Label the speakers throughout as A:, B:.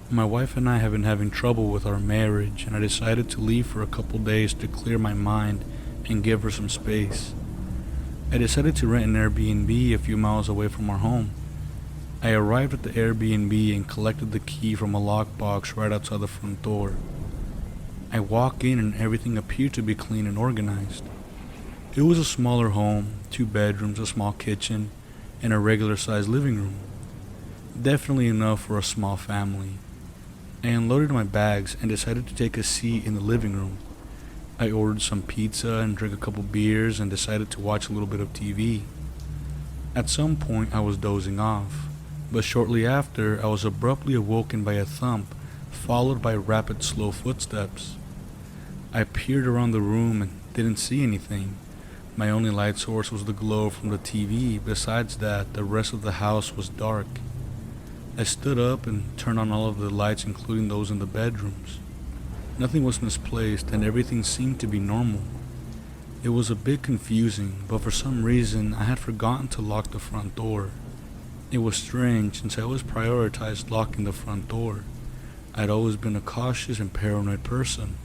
A: My wife and I have been having trouble with our marriage, and I decided to leave for a couple days to clear my mind and give her some space. I decided to rent an Airbnb a few miles away from our home. I arrived at the Airbnb and collected the key from a lockbox right outside the front door. I walk in and everything appeared to be clean and organized. It was a smaller home, 2 bedrooms, a small kitchen, and a regular sized living room. Definitely enough for a small family. I unloaded my bags and decided to take a seat in the living room. I ordered some pizza and drank a couple beers and decided to watch a little bit of TV. At some point I was dozing off, but shortly after I was abruptly awoken by a thump, followed by rapid slow footsteps. I peered around the room and didn't see anything. My only light source was the glow from the TV. Besides that, the rest of the house was dark. I stood up and turned on all of the lights, including those in the bedrooms. Nothing was misplaced and everything seemed to be normal. It was a bit confusing, but for some reason I had forgotten to lock the front door. It was strange since I always prioritized locking the front door. I'd always been a cautious and paranoid person.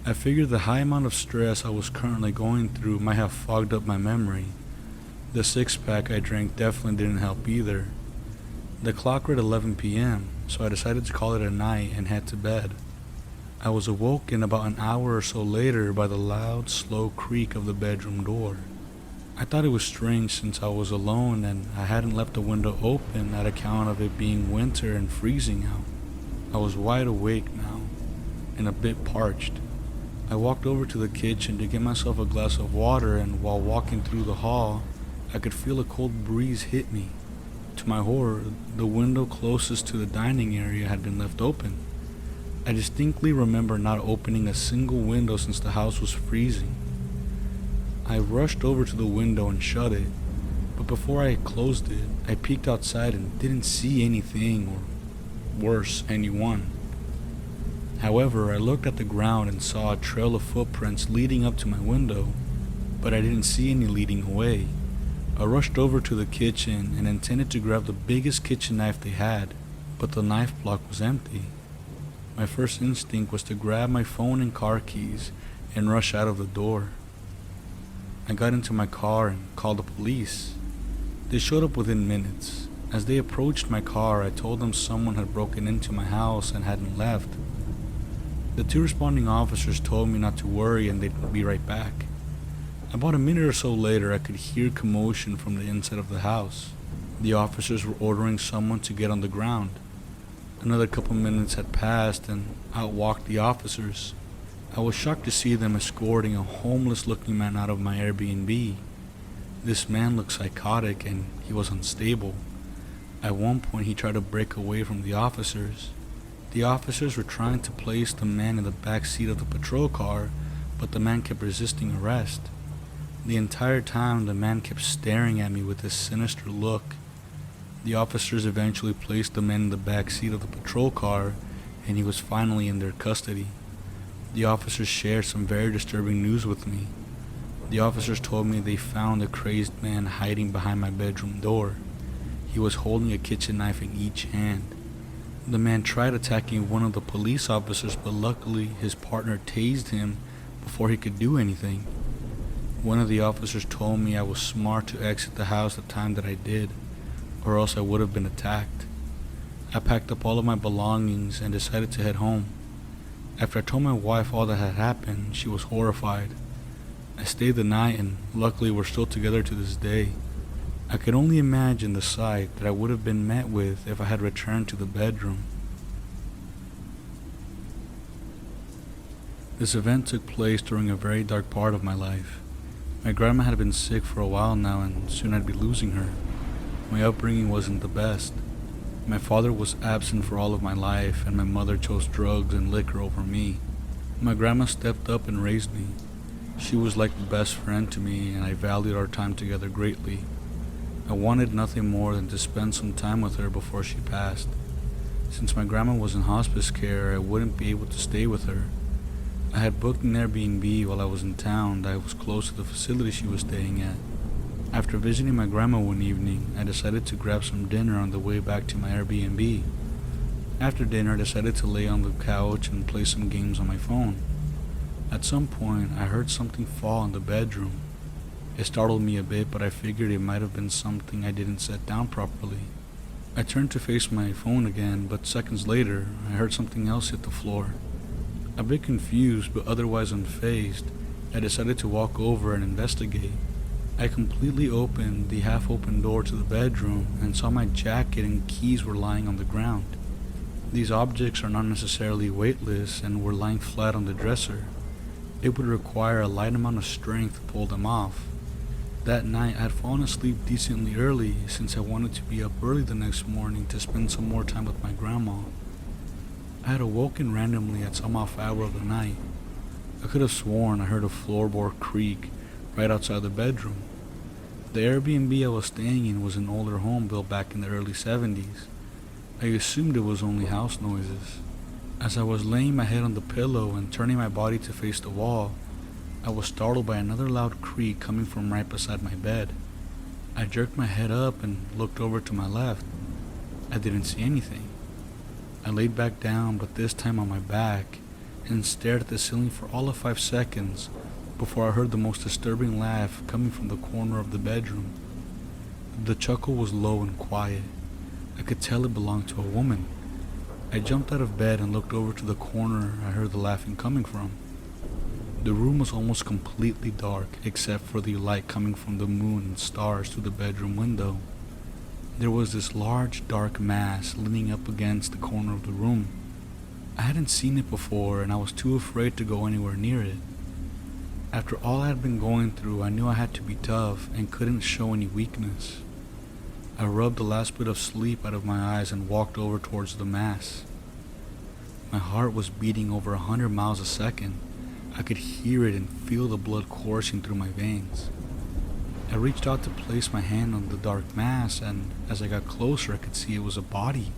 A: I figured the high amount of stress I was currently going through might have fogged up my memory. The six-pack I drank definitely didn't help either. The clock read 11 p.m., so I decided to call it a night and head to bed. I was awoken about an hour or so later by the loud, slow creak of the bedroom door. I thought it was strange since I was alone and I hadn't left the window open at account of it being winter and freezing out. I was wide awake now, and a bit parched. I walked over to the kitchen to get myself a glass of water, and while walking through the hall, I could feel a cold breeze hit me. To my horror, the window closest to the dining area had been left open. I distinctly remember not opening a single window since the house was freezing. I rushed over to the window and shut it, but before I closed it, I peeked outside and didn't see anything, or worse, anyone. However, I looked at the ground and saw a trail of footprints leading up to my window, but I didn't see any leading away. I rushed over to the kitchen and intended to grab the biggest kitchen knife they had, but the knife block was empty. My first instinct was to grab my phone and car keys and rush out of the door. I got into my car and called the police. They showed up within minutes. As they approached my car, I told them someone had broken into my house and hadn't left. The 2 responding officers told me not to worry and they'd be right back. About a minute or so later, I could hear commotion from the inside of the house. The officers were ordering someone to get on the ground. Another couple minutes had passed and out walked the officers. I was shocked to see them escorting a homeless-looking man out of my Airbnb. This man looked psychotic and he was unstable. At one point, he tried to break away from the officers. The officers were trying to place the man in the back seat of the patrol car, but the man kept resisting arrest. The entire time, the man kept staring at me with this sinister look. The officers eventually placed the man in the back seat of the patrol car, and he was finally in their custody. The officers shared some very disturbing news with me. The officers told me they found a crazed man hiding behind my bedroom door. He was holding a kitchen knife in each hand. The man tried attacking one of the police officers, but luckily his partner tased him before he could do anything. One of the officers told me I was smart to exit the house the time that I did, or else I would have been attacked. I packed up all of my belongings and decided to head home. After I told my wife all that had happened, she was horrified. I stayed the night and luckily we're still together to this day. I could only imagine the sight that I would have been met with if I had returned to the bedroom. This event took place during a very dark part of my life. My grandma had been sick for a while now and soon I'd be losing her. My upbringing wasn't the best. My father was absent for all of my life and my mother chose drugs and liquor over me. My grandma stepped up and raised me. She was like the best friend to me and I valued our time together greatly. I wanted nothing more than to spend some time with her before she passed. Since my grandma was in hospice care, I wouldn't be able to stay with her. I had booked an Airbnb while I was in town that was close to the facility she was staying at. After visiting my grandma one evening, I decided to grab some dinner on the way back to my Airbnb. After dinner, I decided to lay on the couch and play some games on my phone. At some point, I heard something fall in the bedroom. It startled me a bit, but I figured it might have been something I didn't set down properly. I turned to face my phone again, but seconds later, I heard something else hit the floor. A bit confused, but otherwise unfazed, I decided to walk over and investigate. I completely opened the half-open door to the bedroom and saw my jacket and keys were lying on the ground. These objects are not necessarily weightless and were lying flat on the dresser. It would require a light amount of strength to pull them off. That night, I had fallen asleep decently early since I wanted to be up early the next morning to spend some more time with my grandma. I had awoken randomly at some off hour of the night. I could have sworn I heard a floorboard creak right outside the bedroom. The Airbnb I was staying in was an older home built back in the early 70s. I assumed it was only house noises. As I was laying my head on the pillow and turning my body to face the wall, I was startled by another loud creak coming from right beside my bed. I jerked my head up and looked over to my left. I didn't see anything. I laid back down, but this time on my back, and stared at the ceiling for all of 5 seconds before I heard the most disturbing laugh coming from the corner of the bedroom. The chuckle was low and quiet. I could tell it belonged to a woman. I jumped out of bed and looked over to the corner I heard the laughing coming from. The room was almost completely dark except for the light coming from the moon and stars through the bedroom window. There was this large dark mass leaning up against the corner of the room. I hadn't seen it before and I was too afraid to go anywhere near it. After all I had been going through, I knew I had to be tough and couldn't show any weakness. I rubbed the last bit of sleep out of my eyes and walked over towards the mass. My heart was beating over 100 miles a second. I could hear it and feel the blood coursing through my veins. I reached out to place my hand on the dark mass, and as I got closer I could see it was a body.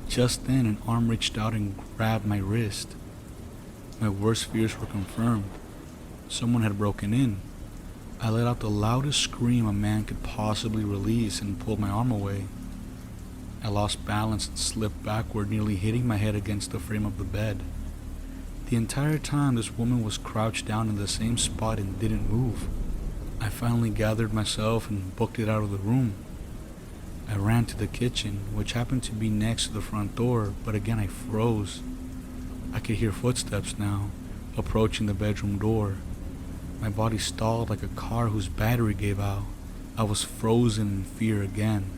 A: Just then an arm reached out and grabbed my wrist. My worst fears were confirmed. Someone had broken in. I let out the loudest scream a man could possibly release and pulled my arm away. I lost balance and slipped backward, nearly hitting my head against the frame of the bed. The entire time this woman was crouched down in the same spot and didn't move. I finally gathered myself and booked it out of the room. I ran to the kitchen, which happened to be next to the front door, but again I froze. I could hear footsteps now, approaching the bedroom door. My body stalled like a car whose battery gave out. I was frozen in fear again.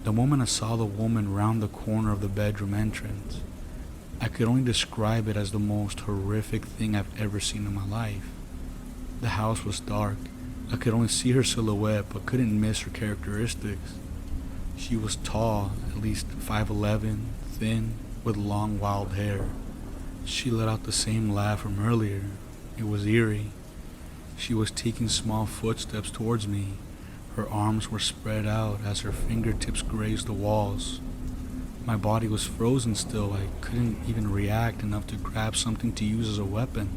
A: The moment I saw the woman round the corner of the bedroom entrance, I could only describe it as the most horrific thing I've ever seen in my life. The house was dark. I could only see her silhouette, but couldn't miss her characteristics. She was tall, at least 5'11", thin, with long wild hair. She let out the same laugh from earlier. It was eerie. She was taking small footsteps towards me. Her arms were spread out as her fingertips grazed the walls. My body was frozen still. I couldn't even react enough to grab something to use as a weapon.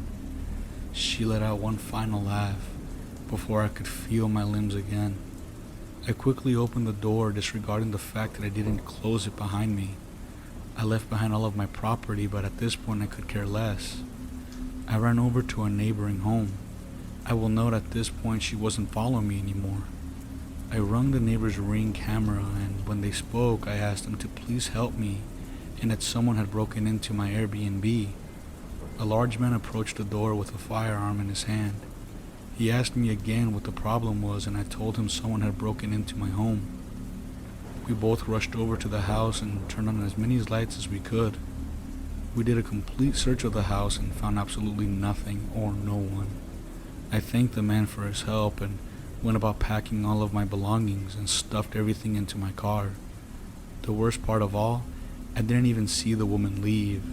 A: She let out one final laugh before I could feel my limbs again. I quickly opened the door, disregarding the fact that I didn't close it behind me. I left behind all of my property, but at this point I could care less. I ran over to a neighboring home. I will note at this point she wasn't following me anymore. I rung the neighbor's Ring camera, and when they spoke, I asked them to please help me and that someone had broken into my Airbnb. A large man approached the door with a firearm in his hand. He asked me again what the problem was, and I told him someone had broken into my home. We both rushed over to the house and turned on as many lights as we could. We did a complete search of the house and found absolutely nothing or no one. I thanked the man for his help and went about packing all of my belongings and stuffed everything into my car. The worst part of all, I didn't even see the woman leave.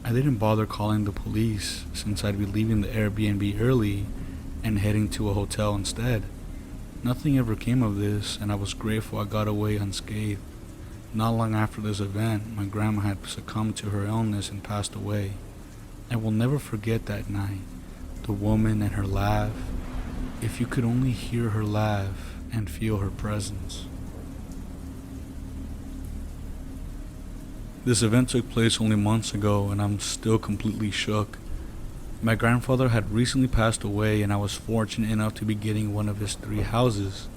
A: I didn't bother calling the police since I'd be leaving the Airbnb early and heading to a hotel instead. Nothing ever came of this, and I was grateful I got away unscathed. Not long after this event, my grandma had succumbed to her illness and passed away. I will never forget that night, the woman and her laugh. If you could only hear her laugh and feel her presence. This event took place only months ago, and I'm still completely shook. My grandfather had recently passed away, and I was fortunate enough to be getting one of his 3 houses.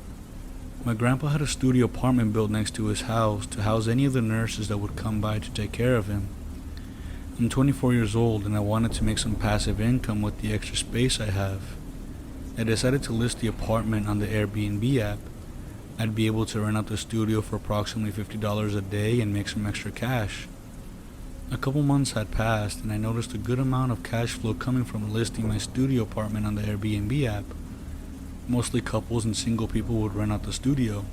A: My grandpa had a studio apartment built next to his house to house any of the nurses that would come by to take care of him. I'm 24 years old, and I wanted to make some passive income with the extra space I have. I decided to list the apartment on the Airbnb app. I'd be able to rent out the studio for approximately $50 a day and make some extra cash. A couple months had passed, and I noticed a good amount of cash flow coming from listing my studio apartment on the Airbnb app. Mostly couples and single people would rent out the studio.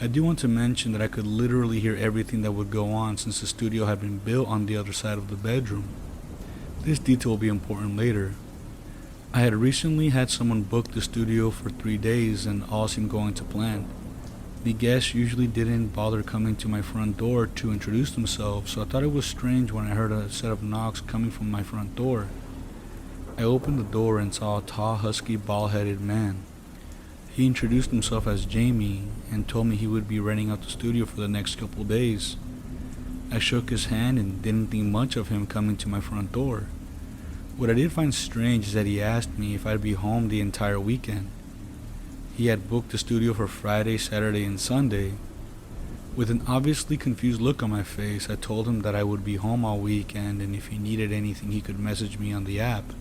A: I do want to mention that I could literally hear everything that would go on since the studio had been built on the other side of the bedroom. This detail will be important later. I had recently had someone book the studio for 3 days, and all seemed going to plan. The guests usually didn't bother coming to my front door to introduce themselves, so I thought it was strange when I heard a set of knocks coming from my front door. I opened the door and saw a tall, husky, bald-headed man. He introduced himself as Jamie and told me he would be renting out the studio for the next couple days. I shook his hand and didn't think much of him coming to my front door. What I did find strange is that he asked me if I'd be home the entire weekend. He had booked the studio for Friday, Saturday, and Sunday. With an obviously confused look on my face, I told him that I would be home all weekend, and if he needed anything he could message me on the app.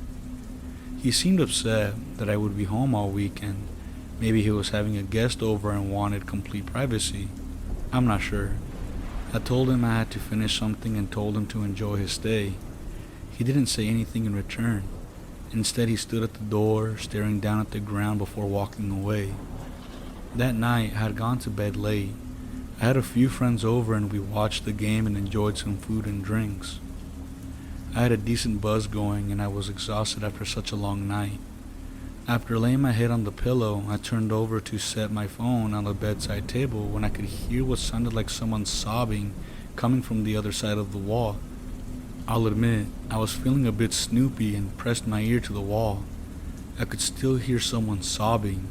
A: He seemed upset that I would be home all weekend. Maybe he was having a guest over and wanted complete privacy. I'm not sure. I told him I had to finish something and told him to enjoy his stay. He didn't say anything in return. Instead, he stood at the door, staring down at the ground before walking away. That night, I had gone to bed late. I had a few friends over and we watched the game and enjoyed some food and drinks. I had a decent buzz going and I was exhausted after such a long night. After laying my head on the pillow, I turned over to set my phone on the bedside table when I could hear what sounded like someone sobbing coming from the other side of the wall. I'll admit, I was feeling a bit snoopy and pressed my ear to the wall. I could still hear someone sobbing.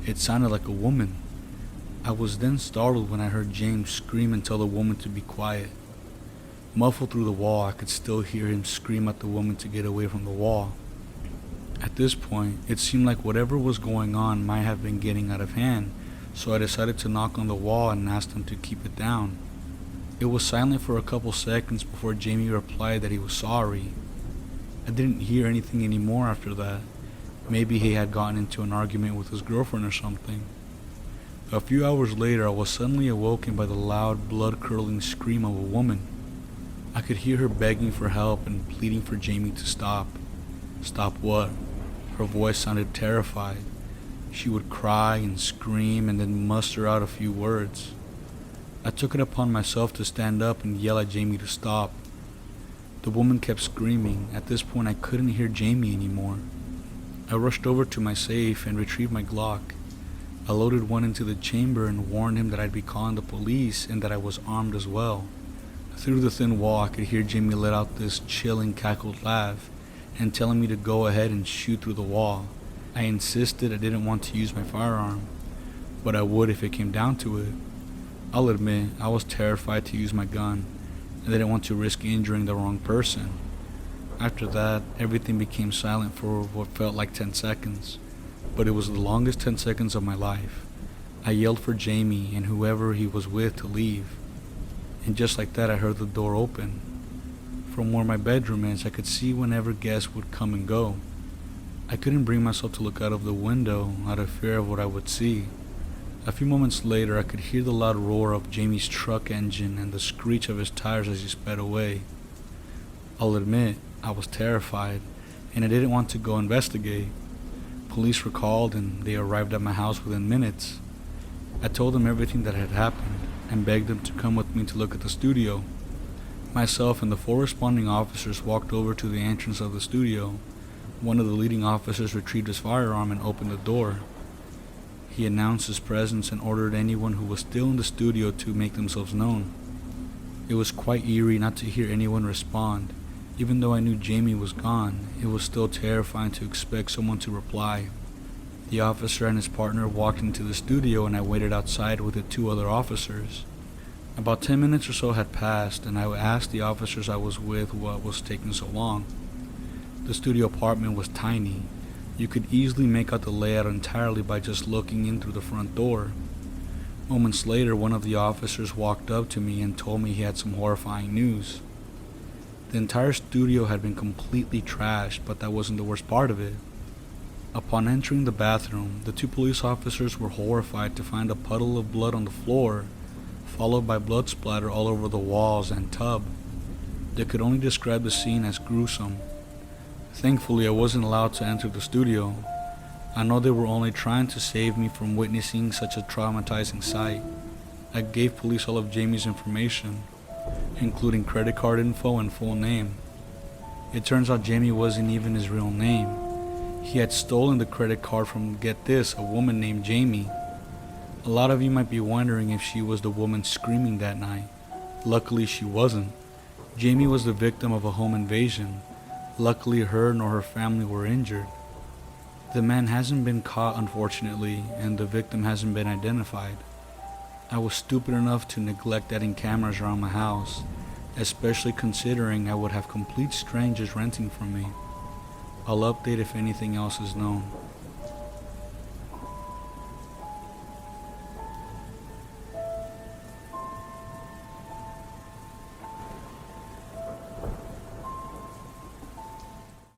A: It sounded like a woman. I was then startled when I heard James scream and tell the woman to be quiet. Muffled through the wall, I could still hear him scream at the woman to get away from the wall. At this point, it seemed like whatever was going on might have been getting out of hand, so I decided to knock on the wall and ask them to keep it down. It was silent for a couple seconds before Jamie replied that he was sorry. I didn't hear anything anymore after that. Maybe he had gotten into an argument with his girlfriend or something. A few hours later, I was suddenly awoken by the loud, blood-curdling scream of a woman. I could hear her begging for help and pleading for Jamie to stop. Stop what? Her voice sounded terrified. She would cry and scream and then muster out a few words. I took it upon myself to stand up and yell at Jamie to stop. The woman kept screaming. At this point, I couldn't hear Jamie anymore. I rushed over to my safe and retrieved my Glock. I loaded one into the chamber and warned him that I'd be calling the police and that I was armed as well. Through the thin wall, I could hear Jamie let out this chilling, cackled laugh and telling me to go ahead and shoot through the wall. I insisted I didn't want to use my firearm, but I would if it came down to it. I'll admit, I was terrified to use my gun. I didn't want to risk injuring the wrong person. After that, everything became silent for what felt like 10 seconds, but it was the longest 10 seconds of my life. I yelled for Jamie and whoever he was with to leave, and just like that I heard the door open. From where my bedroom is, I could see whenever guests would come and go. I couldn't bring myself to look out of the window out of fear of what I would see. A few moments later, I could hear the loud roar of Jamie's truck engine and the screech of his tires as he sped away. I'll admit, I was terrified, and I didn't want to go investigate. Police were called, and they arrived at my house within minutes. I told them everything that had happened, and begged them to come with me to look at the studio. Myself and the 4 responding officers walked over to the entrance of the studio. One of the leading officers retrieved his firearm and opened the door. He announced his presence and ordered anyone who was still in the studio to make themselves known. It was quite eerie not to hear anyone respond. Even though I knew Jamie was gone, it was still terrifying to expect someone to reply. The officer and his partner walked into the studio and I waited outside with the 2 other officers. About 10 minutes or so had passed, and I asked the officers I was with what was taking so long. The studio apartment was tiny. You could easily make out the layout entirely by just looking in through the front door. Moments later, one of the officers walked up to me and told me he had some horrifying news. The entire studio had been completely trashed, but that wasn't the worst part of it. Upon entering the bathroom, the two police officers were horrified to find a puddle of blood on the floor, followed by blood splatter all over the walls and tub. They could only describe the scene as gruesome. Thankfully, I wasn't allowed to enter the studio. I know they were only trying to save me from witnessing such a traumatizing sight. I gave police all of Jamie's information, including credit card info and full name. It turns out Jamie wasn't even his real name. He had stolen the credit card from, get this, a woman named Jamie. A lot of you might be wondering if she was the woman screaming that night. Luckily, she wasn't. Jamie was the victim of a home invasion. Luckily, her nor her family were injured. The man hasn't been caught, unfortunately, and the victim hasn't been identified. I was stupid enough to neglect adding cameras around my house, especially considering I would have complete strangers renting from me. I'll update if anything else is known.